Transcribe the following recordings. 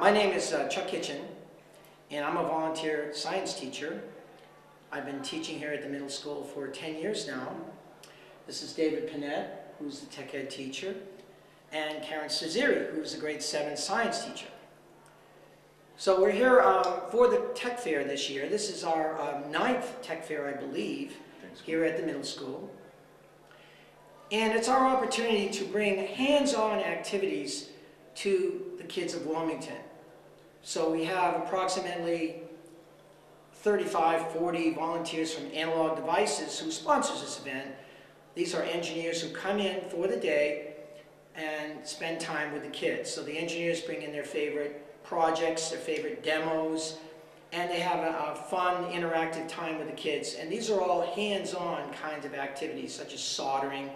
My name is Chuck Kitchen, and I'm a volunteer science teacher. I've been teaching here at the middle school for 10 years now. This is David Panett, who's the tech ed teacher, and Karen Cesari, who's the grade 7 science teacher. So we're here for the tech fair this year. This is our 9th tech fair, I believe, here at the middle school. And it's our opportunity to bring hands-on activities to the kids of Wilmington. So we have approximately 35, 40 volunteers from Analog Devices who sponsors this event. These are engineers who come in for the day and spend time with the kids. So the engineers bring in their favorite projects, their favorite demos, and they have a fun, interactive time with the kids. And these are all hands-on kinds of activities, such as soldering,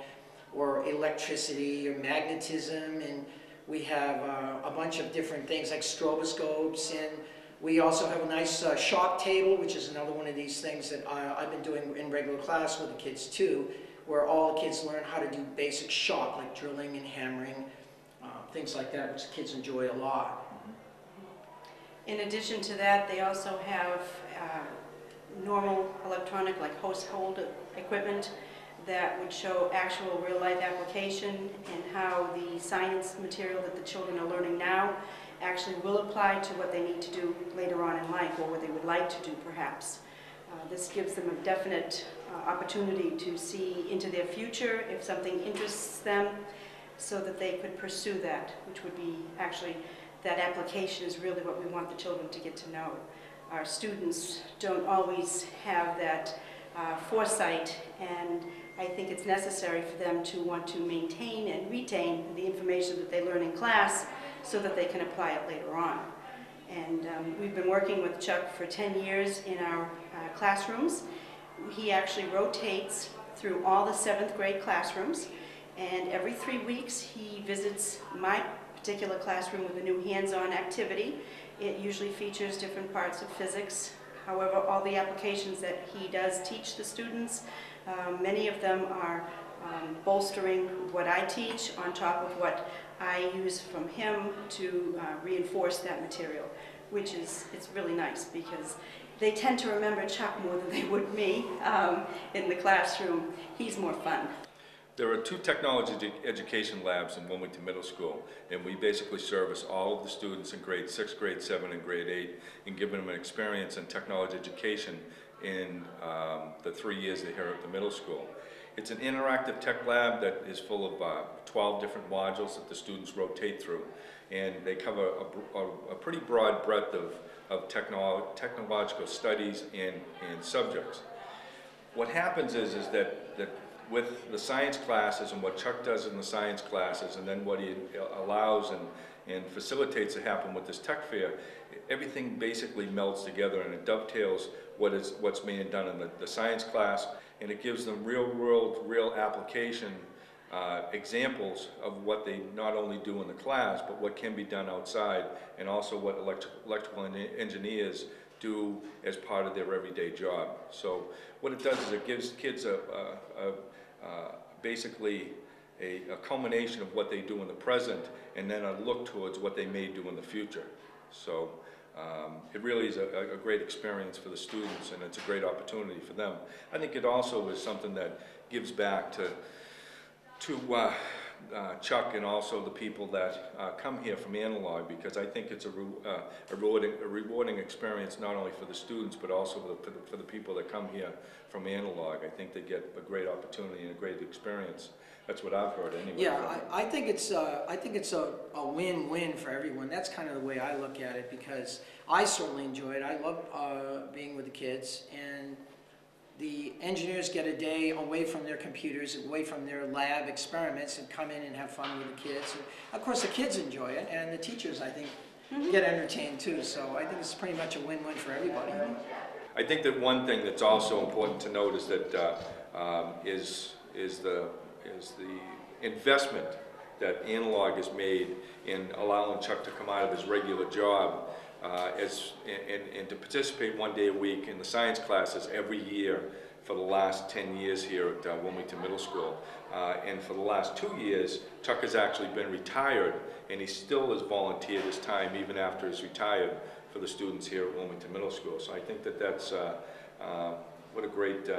or electricity, or magnetism, and we have a bunch of different things like stroboscopes, and we also have a nice shock table, which is another one of these things that I've been doing in regular class with the kids too, where all the kids learn how to do basic shock, like drilling and hammering, things like that, which the kids enjoy a lot. In addition to that, they also have normal electronic, like household equipment that would show actual real-life application and how the science material that the children are learning now actually will apply to what they need to do later on in life, or what they would like to do perhaps. This gives them a definite opportunity to see into their future if something interests them, so that they could pursue that, which would be actually, that application is really what we want the children to get to know. Our students don't always have that foresight, and I think it's necessary for them to want to maintain and retain the information that they learn in class so that they can apply it later on. And we've been working with Chuck for 10 years in our classrooms. He actually rotates through all the 7th grade classrooms, and every 3 weeks he visits my particular classroom with a new hands-on activity. It usually features different parts of physics. However, all the applications that he does teach the students, many of them are bolstering what I teach on top of what I use from him to reinforce that material, which is, it's really nice because they tend to remember Chuck more than they would me in the classroom. He's more fun. There are 2 technology education labs in Wilmington Middle School, and we basically service all of the students in grade 6, grade 7, and grade 8, and give them an experience in technology education in the 3 years they're here at the middle school. It's an interactive tech lab that is full of 12 different modules that the students rotate through, and they cover a pretty broad breadth of technological studies and subjects. What happens is that with the science classes and what Chuck does in the science classes, and then what he allows and facilitates to happen with this tech fair, everything basically melts together, and it dovetails what's being done in the science class, and it gives them real application examples of what they not only do in the class, but what can be done outside, and also what electrical engineers do as part of their everyday job. So what it does is it gives kids basically a culmination of what they do in the present, and then a look towards what they may do in the future. So it really is a great experience for the students, and it's a great opportunity for them. I think it also is something that gives back to Chuck and also the people that come here from Analog, because I think it's a rewarding experience not only for the students but also for the people that come here from Analog. I think they get a great opportunity and a great experience. That's what I've heard anyway. Yeah, I think it's a win-win for everyone. That's kind of the way I look at it, because I certainly enjoy it. I love being with the kids, and the engineers get a day away from their computers, away from their lab experiments, and come in and have fun with the kids. And of course, the kids enjoy it, and the teachers, I think, get entertained too. So I think it's pretty much a win-win for everybody. I think that one thing that's also important to note is that is the investment that Analog has made in allowing Chuck to come out of his regular job and to participate one day a week in the science classes every year for the last 10 years here at Wilmington Middle School. And for the last 2 years, Chuck has actually been retired, and he still has volunteered his time even after he's retired for the students here at Wilmington Middle School. So I think that that's what a great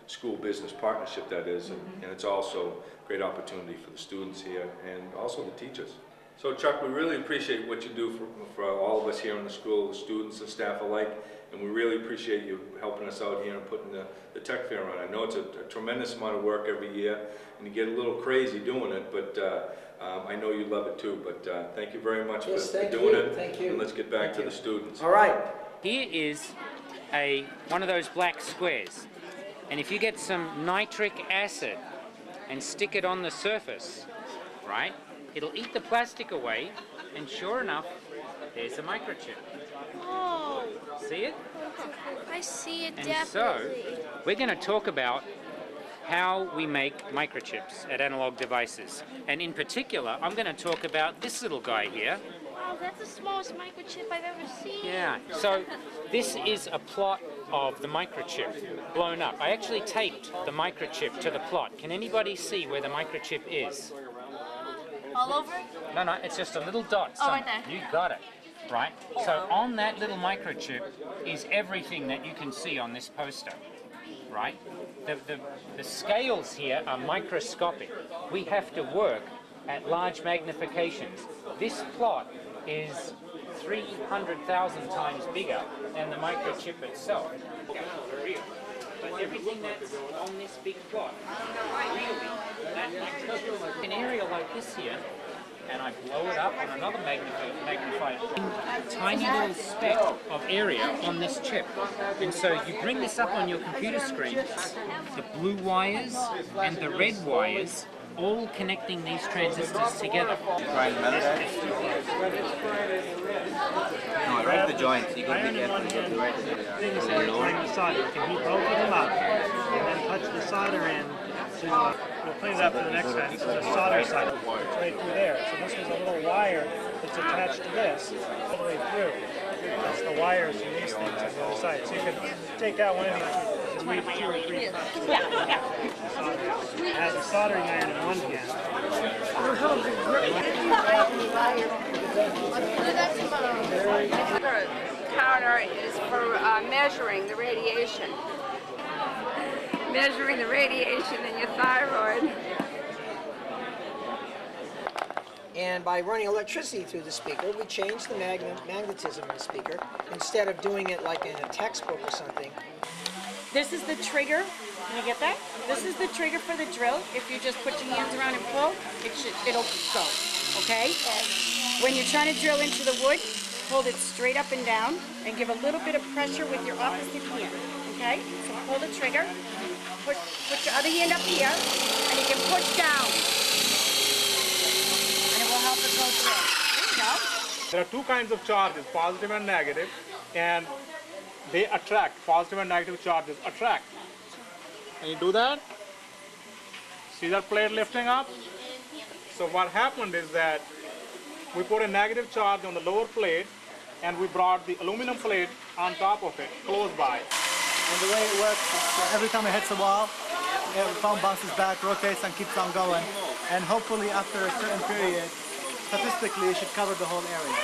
school business partnership that is, and it's also a great opportunity for the students here and also the teachers. So Chuck, we really appreciate what you do for all of us here in the school, the students and staff alike, and we really appreciate you helping us out here and putting the tech fair on. I know it's a tremendous amount of work every year, and you get a little crazy doing it, but I know you love it too. But thank you very much for doing it. Thank you. And let's get back to the students. All right. Here is one of those black squares, and if you get some nitric acid and stick it on the surface, right, it'll eat the plastic away, and sure enough, there's a microchip. Oh, See it? I see it And definitely. so, we're going to talk about how we make microchips at Analog Devices. And in particular, I'm going to talk about this little guy here. Wow, that's the smallest microchip I've ever seen. Yeah, so this is a plot of the microchip blown up. I actually taped the microchip to the plot. Can anybody see where the microchip is? All over? No, it's just a little dot. Oh, right there. You got it, right? So on that little microchip is everything that you can see on this poster, right? The scales here are microscopic. We have to work at large magnifications. This plot is 300,000 times bigger than the microchip itself. For real. But everything that's on this big plot, really, that microchip. An area like this here, and I blow it up on another magnified tiny little speck of area on this chip. And so you bring this up on your computer screen, the blue wires and the red wires all connecting these transistors together. Try the metal guy? No, right the joints. You gotta be careful. You gotta be right Bring the solder. You can heat both of them up and then touch the solder in to, we'll clean it up for the next time. This is a solder site. It's right through there. So this is a little wire that's attached to this all the way through. That's the wires from these things on the other side. So you can take out one of these, read 2 or 3 times. It has a soldering iron in one hand. Counter is for measuring the radiation. Measuring the radiation in your thyroid. And by running electricity through the speaker, we change the magnetism of the speaker instead of doing it like in a textbook or something. This is the trigger. Can you get that? This is the trigger for the drill. If you just put your hands around and pull, it'll go. Okay? When you're trying to drill into the wood, hold it straight up and down and give a little bit of pressure with your opposite hand. Okay? So pull the trigger. Put your other hand up here, and you can push down. And it will help it go through. There you go. There are 2 kinds of charges, positive and negative, and they attract. Positive and negative charges attract. Can you do that? See that plate lifting up? So what happened is that we put a negative charge on the lower plate, and we brought the aluminum plate on top of it, close by. And the way it works, every time it hits the wall, the foam bounces back, rotates, and keeps on going. And hopefully after a certain period, statistically, it should cover the whole area.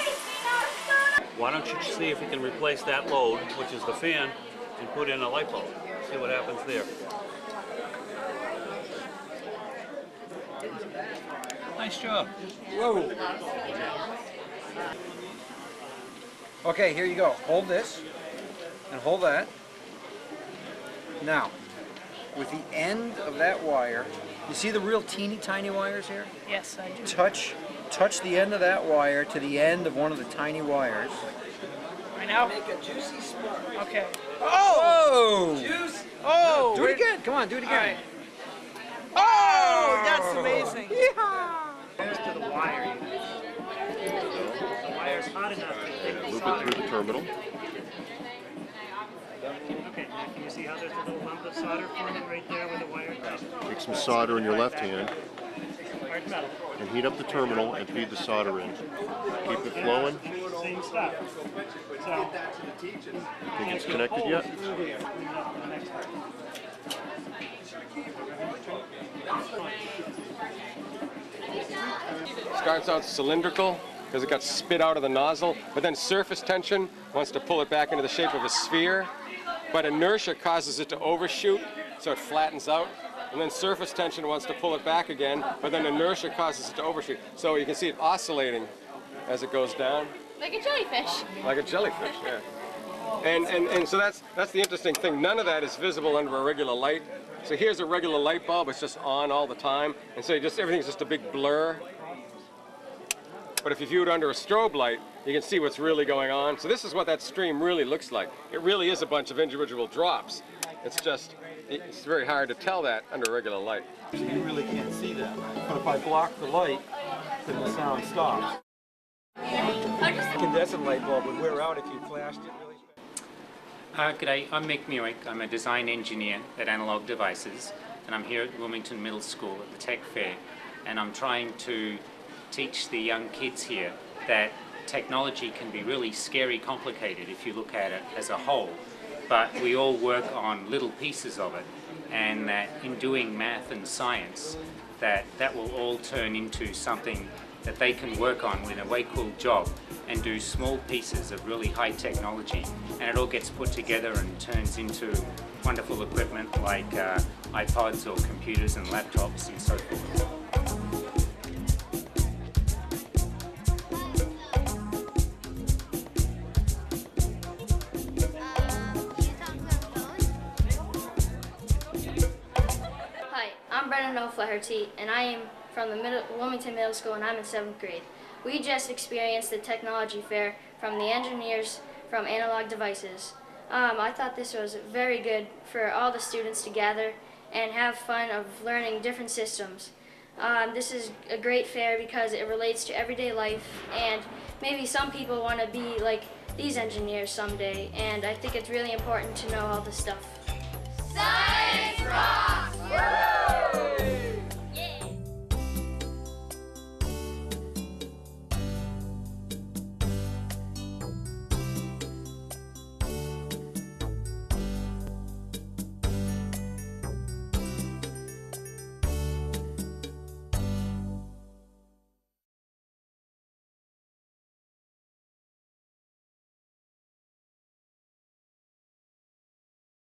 Why don't you see if you can replace that load, which is the fan, and put in a light bulb. See what happens there. Nice job. Whoa. Okay, here you go. Hold this and hold that. Now, with the end of that wire, you see the real teeny tiny wires here? Yes, I do. Touch the end of that wire to the end of one of the tiny wires. Right now? Make a juicy spark. Okay. Oh! Juice. Oh! Do it again. Come on, do it again. Oh, that's amazing. Goes to the wire. The wire's hot enough to take the Loop it solder. through the terminal. Okay, now can you see how there's a little lump of solder forming right there where the wire touches? Take some solder in your left hand Hard metal. and heat up the terminal and feed the solder in. Keep it flowing. Same stuff. So, Think it's connected yet? clean it up for the next part. starts out cylindrical because it got spit out of the nozzle, but then surface tension wants to pull it back into the shape of a sphere, but inertia causes it to overshoot, so it flattens out. And then surface tension wants to pull it back again, but then inertia causes it to overshoot. So you can see it oscillating as it goes down. Like a jellyfish. Like a jellyfish, yeah. And so that's the interesting thing. None of that is visible under a regular light. So here's a regular light bulb. It's just on all the time. And so everything's just a big blur. But if you view it under a strobe light, you can see what's really going on. So this is what that stream really looks like. It really is a bunch of individual drops. It's very hard to tell that under a regular light. You really can't see that. But if I block the light, then the sound stops. A incandescent light bulb would wear out if you flashed it really fast. G'day, I'm Mick Muick. I'm a design engineer at Analog Devices, and I'm here at Wilmington Middle School at the Tech Fair, and I'm trying to teach the young kids here that technology can be really scary complicated if you look at it as a whole, but we all work on little pieces of it, and that in doing math and science, that will all turn into something that they can work on with a way cool job and do small pieces of really high technology, and it all gets put together and turns into wonderful equipment like iPods or computers and laptops and so forth. Hi, I'm Brennan O'Flaherty, and I am from the Wilmington Middle School, and I'm in 7th grade. We just experienced the technology fair from the engineers from Analog Devices. I thought this was very good for all the students to gather and have fun of learning different systems. This is a great fair because it relates to everyday life, and maybe some people want to be like these engineers someday, and I think it's really important to know all this stuff. Science!